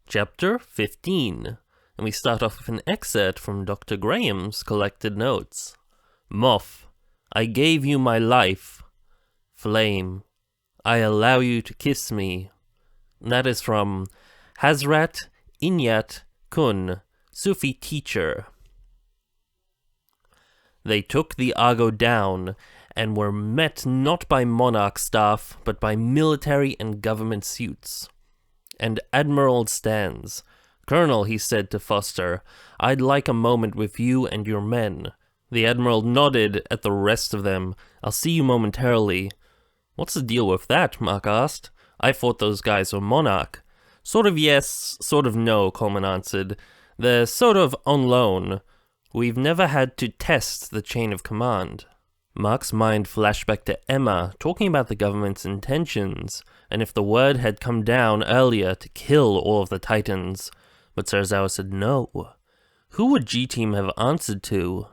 Chapter 15, and we start off with an excerpt from Dr. Graham's collected notes. Moth, I gave you my life. Flame, I allow you to kiss me. That is from Hazrat Inyat Kun, Sufi teacher. They took the Argo down, and were met not by monarch staff, but by military and government suits. And Admiral stands. Colonel, he said to Foster, I'd like a moment with you and your men. The Admiral nodded at the rest of them. I'll see you momentarily. What's the deal with that? Mark asked. I thought those guys were monarch. Sort of yes, sort of no, Coleman answered. They're sort of on loan. We've never had to test the chain of command. Mark's mind flashed back to Emma, talking about the government's intentions, and if the word had come down earlier to kill all of the Titans. But Serizawa said no. Who would G-Team have answered to?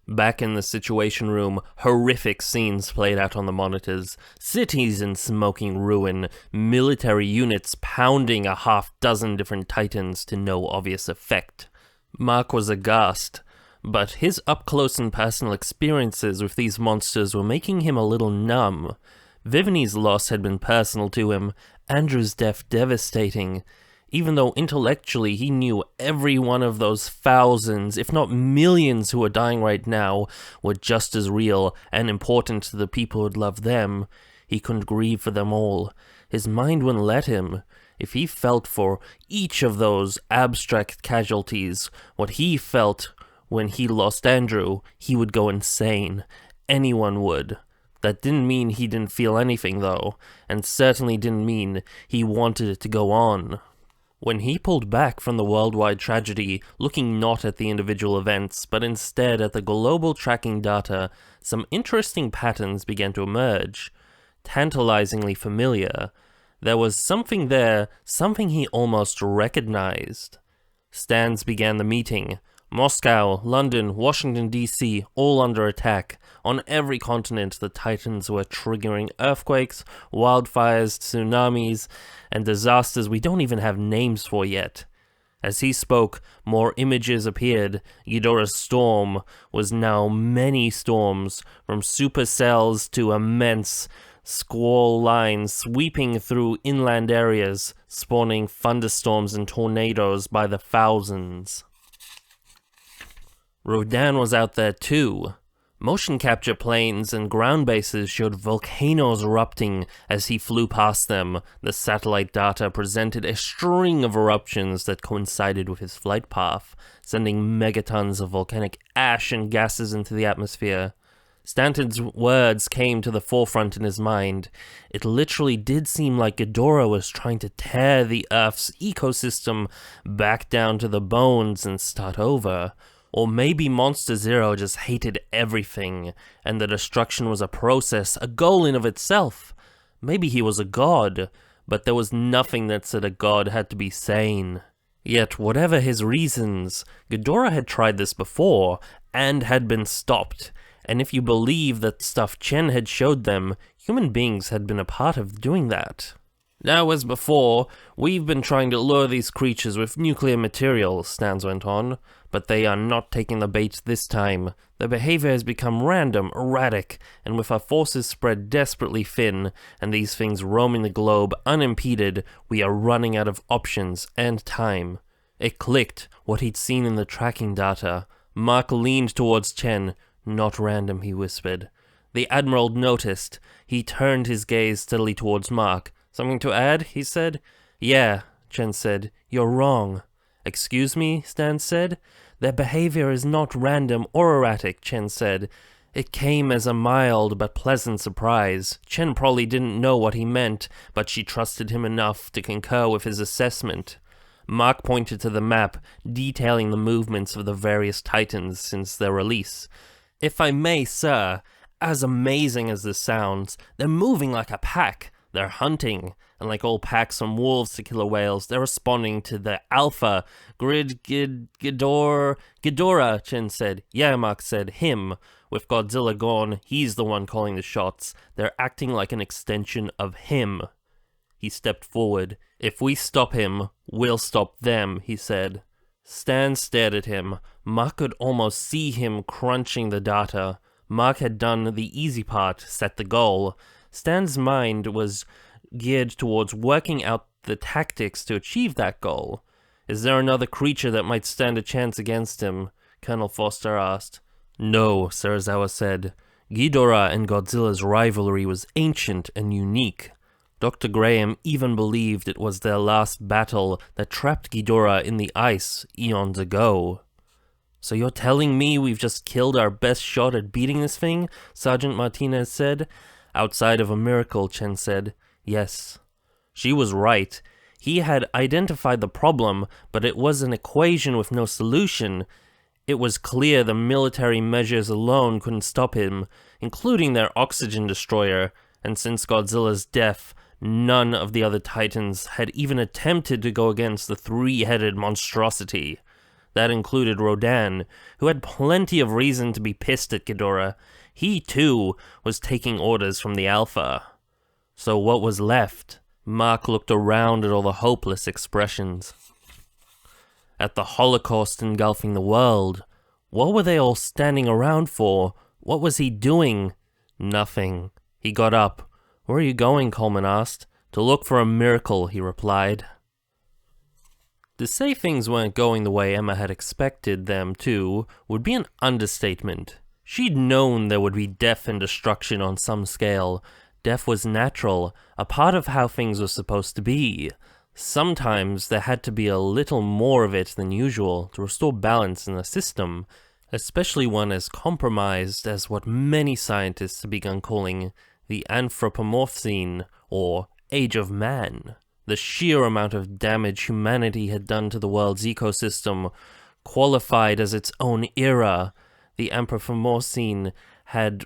Back in the Situation Room, horrific scenes played out on the monitors. Cities in smoking ruin, military units pounding a half-dozen different Titans to no obvious effect. Mark was aghast. But his up-close and personal experiences with these monsters were making him a little numb. Viviani's loss had been personal to him, Andrew's death devastating, even though intellectually he knew every one of those thousands, if not millions who are dying right now, were just as real and important to the people who'd love them. He couldn't grieve for them all. His mind wouldn't let him. If he felt for each of those abstract casualties, what he felt when he lost Andrew, he would go insane. Anyone would. That didn't mean he didn't feel anything, though, and certainly didn't mean he wanted it to go on. When he pulled back from the worldwide tragedy, looking not at the individual events, but instead at the global tracking data, some interesting patterns began to emerge. Tantalizingly familiar. There was something there, something he almost recognized. Stans began the meeting. Moscow, London, Washington, D.C., all under attack. On every continent, the Titans were triggering earthquakes, wildfires, tsunamis, and disasters we don't even have names for yet. As he spoke, more images appeared. Ghidorah's storm was now many storms, from supercells to immense squall lines sweeping through inland areas, spawning thunderstorms and tornadoes by the thousands. Rodan was out there too. Motion capture planes and ground bases showed volcanoes erupting as he flew past them. The satellite data presented a string of eruptions that coincided with his flight path, sending megatons of volcanic ash and gases into the atmosphere. Stanton's words came to the forefront in his mind. It literally did seem like Ghidorah was trying to tear the Earth's ecosystem back down to the bones and start over. Or maybe Monster Zero just hated everything, and the destruction was a process, a goal in of itself. Maybe he was a god, but there was nothing that said a god had to be sane. Yet, whatever his reasons, Ghidorah had tried this before, and had been stopped. And if you believe that stuff Chen had showed them, human beings had been a part of doing that. Now, as before, we've been trying to lure these creatures with nuclear materials, Stans went on, but they are not taking the bait this time. Their behavior has become random, erratic, and with our forces spread desperately thin, and these things roaming the globe unimpeded, we are running out of options and time. It clicked, what he'd seen in the tracking data. Mark leaned towards Chen. Not random, he whispered. The Admiral noticed. He turned his gaze steadily towards Mark. Something to add? He said. Yeah, Chen said. You're wrong. Excuse me, Stan said. Their behavior is not random or erratic, Chen said. It came as a mild but pleasant surprise. Chen probably didn't know what he meant, but she trusted him enough to concur with his assessment. Mark pointed to the map, detailing the movements of the various Titans since their release. If I may, sir, as amazing as this sounds, they're moving like a pack. They're hunting, and like all packs from wolves to killer whales, they're responding to the alpha. Ghidorah, Chen said. Yeah, Mark said. Him. With Godzilla gone, he's the one calling the shots. They're acting like an extension of him. He stepped forward. "If we stop him, we'll stop them," he said. Stan stared at him. Mark could almost see him crunching the data. Mark had done the easy part, set the goal. Stan's mind was geared towards working out the tactics to achieve that goal. "Is there another creature that might stand a chance against him?" Colonel Foster asked. "No," Serizawa said. Ghidorah and Godzilla's rivalry was ancient and unique. Dr. Graham even believed it was their last battle that trapped Ghidorah in the ice eons ago. "So you're telling me we've just killed our best shot at beating this thing?" Sergeant Martinez said. "Outside of a miracle," Chen said. "Yes." She was right. He had identified the problem, but it was an equation with no solution. It was clear the military measures alone couldn't stop him, including their oxygen destroyer, and since Godzilla's death, none of the other Titans had even attempted to go against the three-headed monstrosity. That included Rodan, who had plenty of reason to be pissed at Ghidorah. He, too, was taking orders from the Alpha. So what was left? Mark looked around at all the hopeless expressions. At the Holocaust engulfing the world. What were they all standing around for? What was he doing? Nothing. He got up. "Where are you going?" Coleman asked. "To look for a miracle," he replied. To say things weren't going the way Emma had expected them to would be an understatement. She'd known there would be death and destruction on some scale. Death was natural, a part of how things were supposed to be. Sometimes there had to be a little more of it than usual to restore balance in the system, especially one as compromised as what many scientists have begun calling the Anthropomorphine, or Age of Man. The sheer amount of damage humanity had done to the world's ecosystem qualified as its own era. The Anthropomorphine had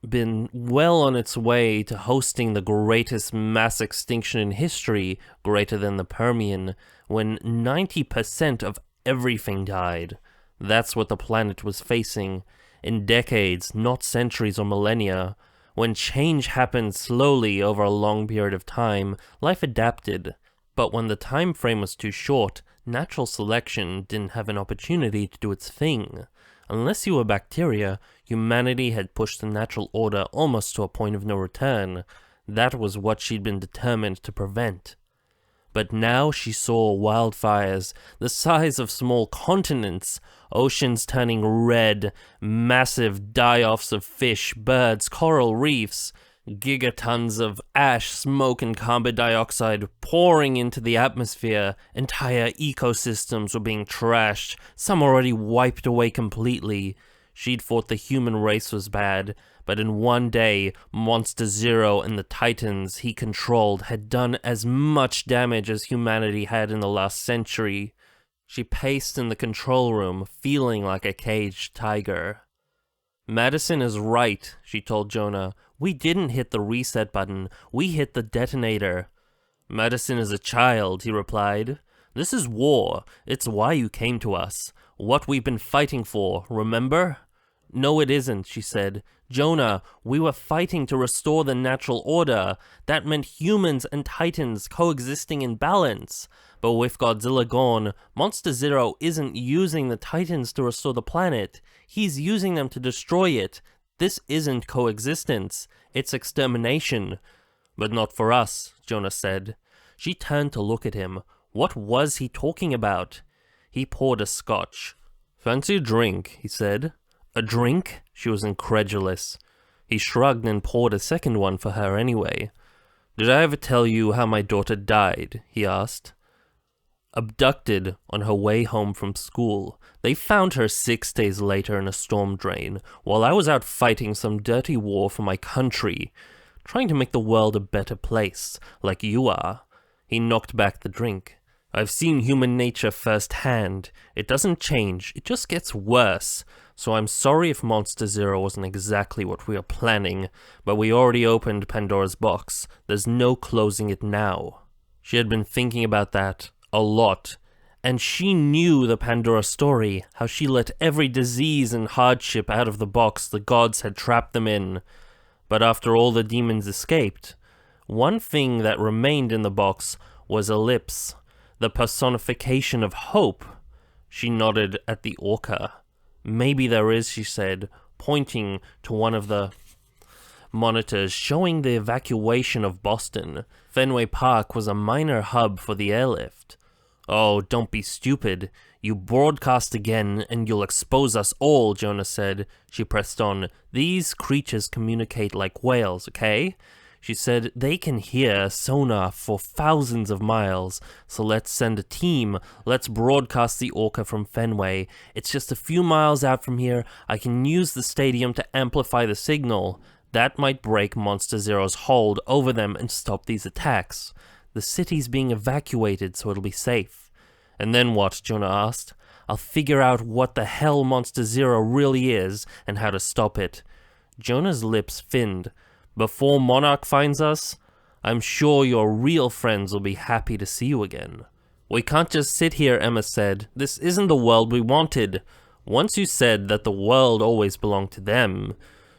been well on its way to hosting the greatest mass extinction in history, greater than the Permian, when 90% of everything died. That's what the planet was facing. In decades, not centuries or millennia. When change happened slowly over a long period of time, life adapted. But when the time frame was too short, natural selection didn't have an opportunity to do its thing. Unless you were bacteria, humanity had pushed the natural order almost to a point of no return. That was what she'd been determined to prevent. But now she saw wildfires the size of small continents, oceans turning red, massive die-offs of fish, birds, coral reefs, gigatons of ash, smoke, and carbon dioxide pouring into the atmosphere. Entire ecosystems were being trashed, some already wiped away completely. She'd thought the human race was bad, but in one day, Monster Zero and the Titans he controlled had done as much damage as humanity had in the last century. She paced in the control room, feeling like a caged tiger. "Madison is right," she told Jonah. "We didn't hit the reset button, we hit the detonator." "Madison is a child," he replied. "This is war. It's why you came to us. What we've been fighting for, remember?" "No, it isn't," she said. "Jonah, we were fighting to restore the natural order. That meant humans and Titans coexisting in balance. But with Godzilla gone, Monster Zero isn't using the Titans to restore the planet. He's using them to destroy it. This isn't coexistence. It's extermination." "But not for us," Jonah said. She turned to look at him. What was he talking about? He poured a scotch. "Fancy a drink," he said. "A drink?" She was incredulous. He shrugged and poured a second one for her anyway. "Did I ever tell you how my daughter died?" he asked. Abducted on her way home from school. They found her 6 days later in a storm drain, while I was out fighting some dirty war for my country, trying to make the world a better place, like you are. He knocked back the drink. "I've seen human nature firsthand. It doesn't change, it just gets worse. So I'm sorry if Monster Zero wasn't exactly what we were planning, but we already opened Pandora's box. There's no closing it now." She had been thinking about that a lot, and she knew the Pandora story, how she let every disease and hardship out of the box the gods had trapped them in. But after all the demons escaped, One thing that remained in the box was a lips, the personification of hope. She nodded at the orca. Maybe there is, she said, pointing to one of the monitors showing the evacuation of Boston. Fenway Park was a minor hub for the airlift. Oh, don't be stupid. You broadcast again and you'll expose us all, Jonah said. She pressed on. These creatures communicate like whales, okay? She said, they can hear sonar for thousands of miles, so let's send a team. Let's broadcast the orca from Fenway. It's just a few miles out from here. I can use the stadium to amplify the signal. That might break Monster Zero's hold over them and stop these attacks. The city's being evacuated, so it'll be safe. And then what? Jonah asked. I'll figure out what the hell Monster Zero really is and how to stop it. Jonah's lips thinned. Before Monarch finds us, I'm sure your real friends will be happy to see you again. We can't just sit here, Emma said. This isn't the world we wanted. Once you said that the world always belonged to them,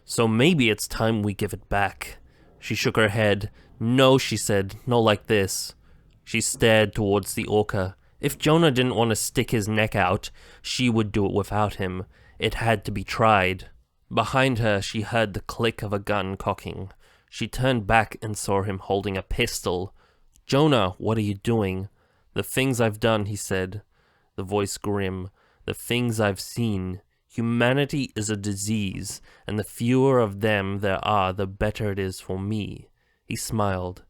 so maybe it's time we give it back. She shook her head. No, she said, not like this. She stared towards the orca. If Jonah didn't want to stick his neck out, she would do it without him. It had to be tried. Behind her, she heard the click of a gun cocking. She turned back and saw him holding a pistol. Jonah, what are you doing? The things I've done, he said, the voice grim. The things I've seen. Humanity is a disease, and the fewer of them there are, the better it is for me. He smiled.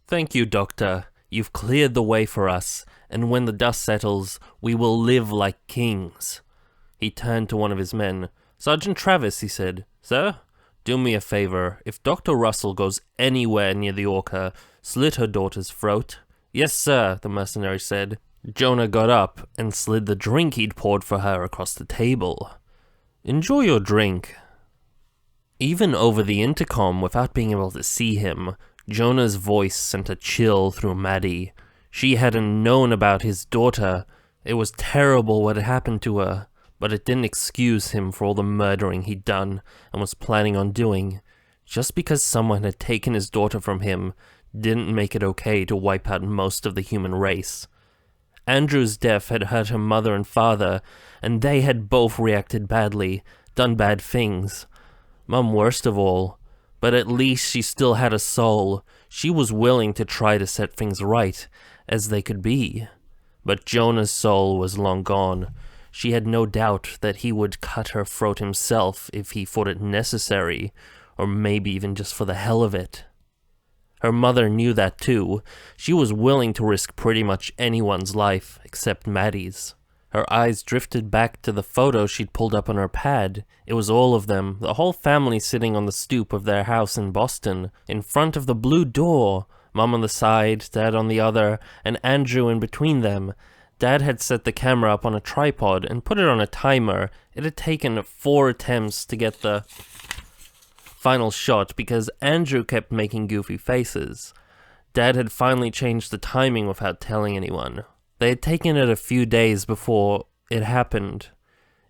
Thank you, Doctor. You've cleared the way for us, and when the dust settles, we will live like kings. He turned to one of his men. Sergeant Travis, he said. Sir? Do me a favor. If Dr. Russell goes anywhere near the orca, slit her daughter's throat. Yes, sir, the mercenary said. Jonah got up and slid the drink he'd poured for her across the table. Enjoy your drink. Even over the intercom, without being able to see him, Jonah's voice sent a chill through Maddie. She hadn't known about his daughter. It was terrible what had happened to her, but it didn't excuse him for all the murdering he'd done and was planning on doing. Just because someone had taken his daughter from him didn't make it okay to wipe out most of the human race. Andrew's death had hurt her mother and father, and they had both reacted badly, done bad things. Mum worst of all, but at least she still had a soul. She was willing to try to set things right, as they could be. But Jonah's soul was long gone. She had no doubt that he would cut her throat himself if he thought it necessary, or maybe even just for the hell of it. Her mother knew that too. She was willing to risk pretty much anyone's life, except Maddie's. Her eyes drifted back to the photo she'd pulled up on her pad. It was all of them, the whole family sitting on the stoop of their house in Boston, in front of the blue door. Mom on the side, Dad on the other, and Andrew in between them. Dad had set the camera up on a tripod and put it on a timer. It had taken 4 attempts to get the final shot because Andrew kept making goofy faces. Dad had finally changed the timing without telling anyone. They had taken it a few days before it happened.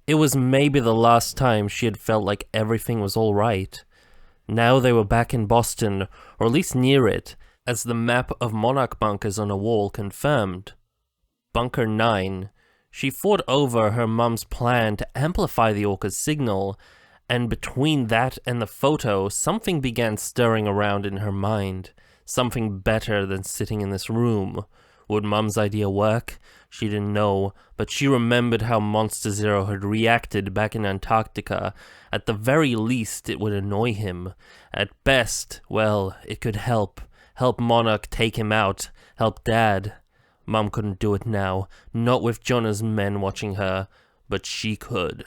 It was maybe the last time she had felt like everything was all right. Now they were back in Boston, or at least near it, as the map of Monarch bunkers on a wall confirmed. Bunker 9. She thought over her mum's plan to amplify the orca's signal, and between that and the photo, something began stirring around in her mind. Something better than sitting in this room. Would Mum's idea work? She didn't know, but she remembered how Monster Zero had reacted back in Antarctica. At the very least, it would annoy him. At best, well, it could help. Help Monarch take him out. Help Dad. Mum couldn't do it now, not with Jonah's men watching her, but she could.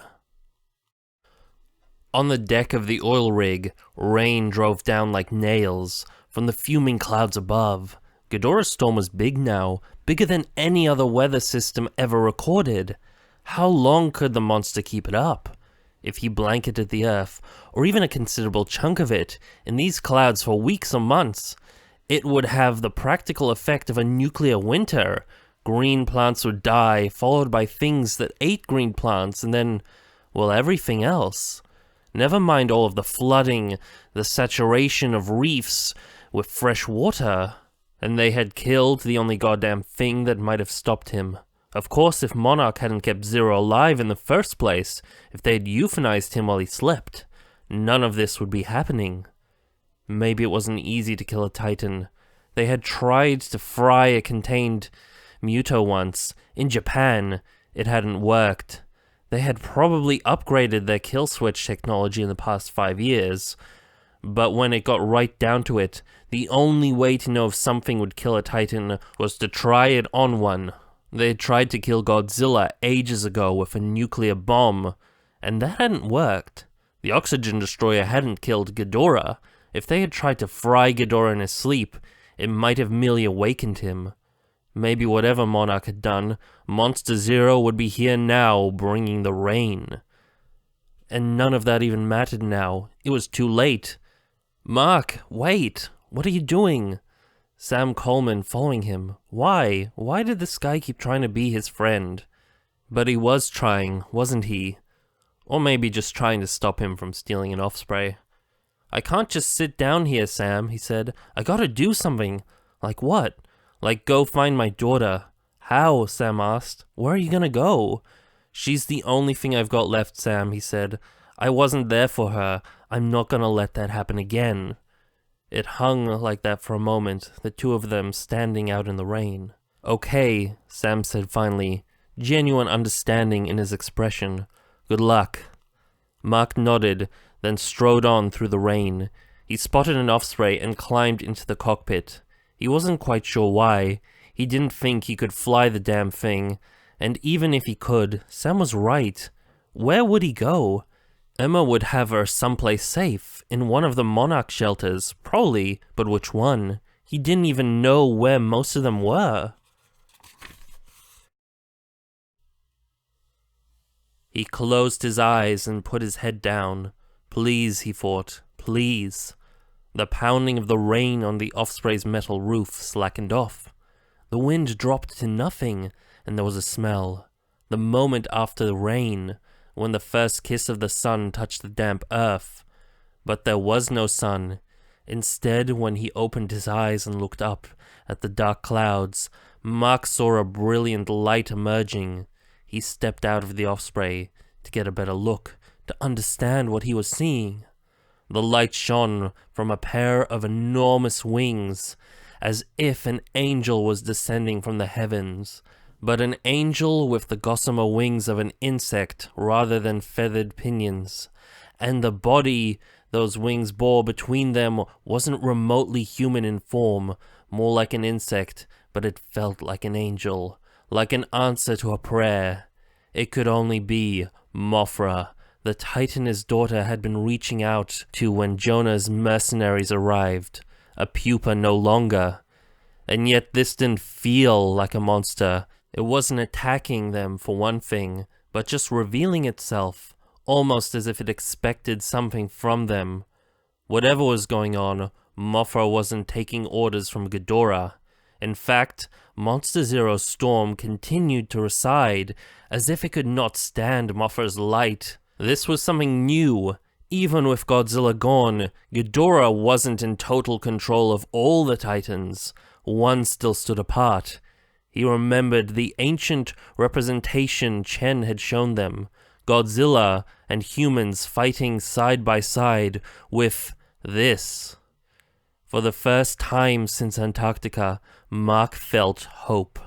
On the deck of the oil rig, rain drove down like nails from the fuming clouds above. Ghidorah's storm was big now, bigger than any other weather system ever recorded. How long could the monster keep it up? If he blanketed the earth, or even a considerable chunk of it, in these clouds for weeks or months, it would have the practical effect of a nuclear winter. Green plants would die, followed by things that ate green plants, and then, well, everything else. Never mind all of the flooding, the saturation of reefs, with fresh water. And they had killed the only goddamn thing that might have stopped him. Of course, if Monarch hadn't kept Zero alive in the first place, if they'd euthanized him while he slept, none of this would be happening. Maybe it wasn't easy to kill a Titan. They had tried to fry a contained Muto once. In Japan, it hadn't worked. They had probably upgraded their kill switch technology in the past 5 years. But when it got right down to it, the only way to know if something would kill a Titan was to try it on one. They had tried to kill Godzilla ages ago with a nuclear bomb, and that hadn't worked. The oxygen destroyer hadn't killed Ghidorah. If they had tried to fry Ghidorah in his sleep, it might have merely awakened him. Maybe whatever Monarch had done, Monster Zero would be here now, bringing the rain. And none of that even mattered now. It was too late. Mark, wait! What are you doing? Sam Coleman following him. Why? Why did this guy keep trying to be his friend? But he was trying, wasn't he? Or maybe just trying to stop him from stealing an Offspray. I can't just sit down here, Sam, he said. I gotta do something. Like what? Like go find my daughter. How? Sam asked. Where are you gonna go? She's the only thing I've got left, Sam, he said. I wasn't there for her. I'm not gonna let that happen again. It hung like that for a moment, the two of them standing out in the rain. Okay, Sam said finally, genuine understanding in his expression. Good luck. Mark nodded, then strode on through the rain. He spotted an Offspray and climbed into the cockpit. He wasn't quite sure why. He didn't think he could fly the damn thing. And even if he could, Sam was right. Where would he go? Emma would have her someplace safe, in one of the Monarch shelters, probably, but which one? He didn't even know where most of them were. He closed his eyes and put his head down. Please, he thought, please. The pounding of the rain on the Offspray's metal roof slackened off. The wind dropped to nothing, and there was a smell. The moment after the rain, when the first kiss of the sun touched the damp earth. But there was no sun. Instead, when he opened his eyes and looked up at the dark clouds, Mark saw a brilliant light emerging. He stepped out of the Offspray to get a better look, to understand what he was seeing. The light shone from a pair of enormous wings, as if an angel was descending from the heavens. But an angel with the gossamer wings of an insect rather than feathered pinions. And the body those wings bore between them wasn't remotely human in form, more like an insect, but it felt like an angel, like an answer to a prayer. It could only be Mothra, the Titan his daughter had been reaching out to when Jonah's mercenaries arrived, a pupa no longer. And yet this didn't feel like a monster. It wasn't attacking them for one thing, but just revealing itself, almost as if it expected something from them. Whatever was going on, Mothra wasn't taking orders from Ghidorah. In fact, Monster Zero's storm continued to recede, as if it could not stand Mothra's light. This was something new. Even with Godzilla gone, Ghidorah wasn't in total control of all the Titans. One still stood apart. He remembered the ancient representation Chen had shown them, Godzilla and humans fighting side by side with this. For the first time since Antarctica, Mark felt hope.